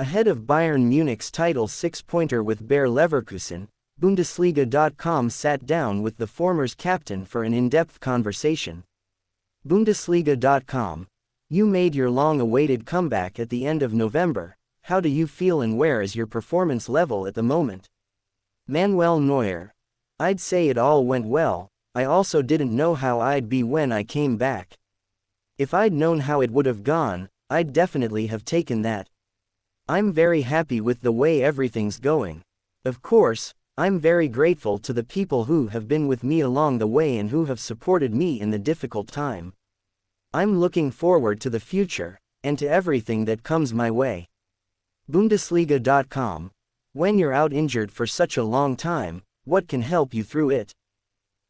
Ahead of Bayern Munich's title six-pointer with Bayer Leverkusen, Bundesliga.com sat down with the former's captain for an in-depth conversation. Bundesliga.com. You made your long-awaited comeback at the end of November. How do you feel and where is your performance level at the moment? Manuel Neuer. I'd say it all went well. I also didn't know how I'd be when I came back. If I'd known how it would have gone, I'd definitely have taken that. I'm very happy with the way everything's going. Of course, I'm very grateful to the people who have been with me along the way and who have supported me in the difficult time. I'm looking forward to the future, and to everything that comes my way. Bundesliga.com. When you're out injured for such a long time, what can help you through it?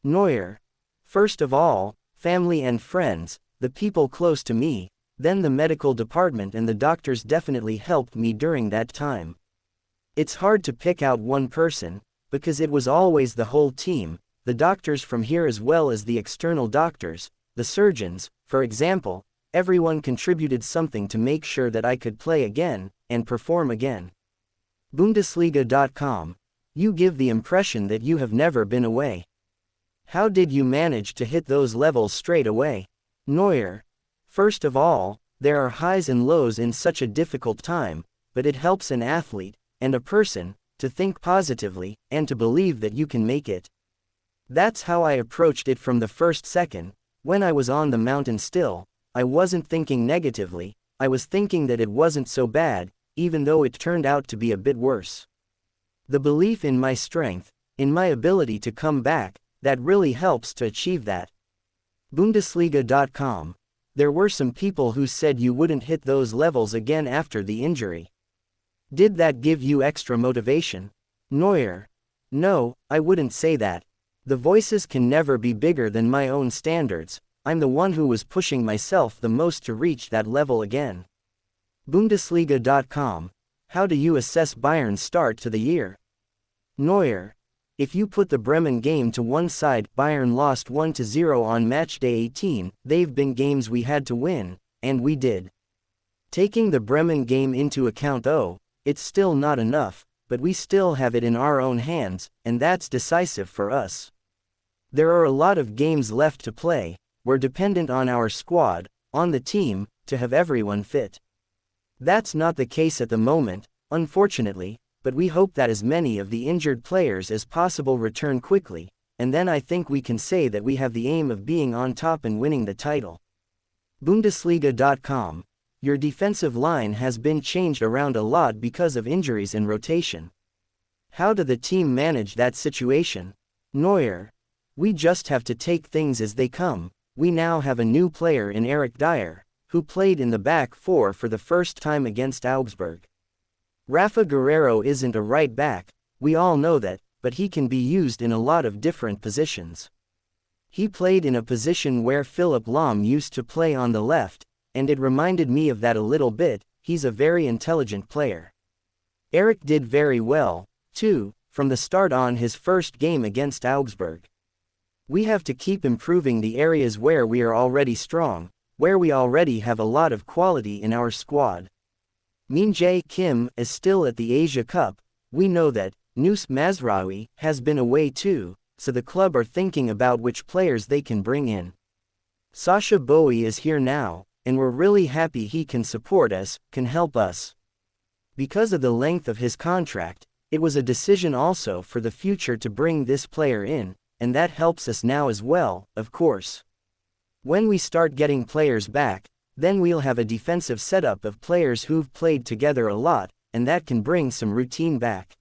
Neuer. First of all, family and friends, the people close to me, then the medical department and the doctors definitely helped me during that time. It's hard to pick out one person, because it was always the whole team, the doctors from here as well as the external doctors, the surgeons, for example, everyone contributed something to make sure that I could play again, and perform again. Bundesliga.com. You give the impression that you have never been away. How did you manage to hit those levels straight away? Neuer. First of all, there are highs and lows in such a difficult time, but it helps an athlete, and a person, to think positively, and to believe that you can make it. That's how I approached it from the first second. When I was on the mountain still, I wasn't thinking negatively, I was thinking that it wasn't so bad, even though it turned out to be a bit worse. The belief in my strength, in my ability to come back, that really helps to achieve that. Bundesliga.com. There were some people who said you wouldn't hit those levels again after the injury. Did that give you extra motivation? Neuer. No, I wouldn't say that. The voices can never be bigger than my own standards. I'm the one who was pushing myself the most to reach that level again. Bundesliga.com. How do you assess Bayern's start to the year? Neuer. If you put the Bremen game to one side, Bayern lost 1-0 on matchday 18, they've been games we had to win, and we did. Taking the Bremen game into account though, it's still not enough, but we still have it in our own hands, and that's decisive for us. There are a lot of games left to play, we're dependent on our squad, on the team, to have everyone fit. That's not the case at the moment, unfortunately, but we hope that as many of the injured players as possible return quickly, and then I think we can say that we have the aim of being on top and winning the title. Bundesliga.com. Your defensive line has been changed around a lot because of injuries and rotation. How did the team manage that situation? Neuer. We just have to take things as they come. We now have a new player in Eric Dier, who played in the back four for the first time against Augsburg. Rafa Guerreiro isn't a right back, we all know that, but he can be used in a lot of different positions. He played in a position where Philipp Lahm used to play on the left, and it reminded me of that a little bit. He's a very intelligent player. Eric did very well, too, from the start on his first game against Augsburg. We have to keep improving the areas where we are already strong, where we already have a lot of quality in our squad. Min Jae Kim is still at the Asia Cup. We know that Nous Mazraoui has been away too, so the club are thinking about which players they can bring in. Sasha Bowie is here now, and we're really happy he can support us, can help us. Because of the length of his contract, it was a decision also for the future to bring this player in, and that helps us now as well, of course. When we start getting players back, then we'll have a defensive setup of players who've played together a lot, and that can bring some routine back.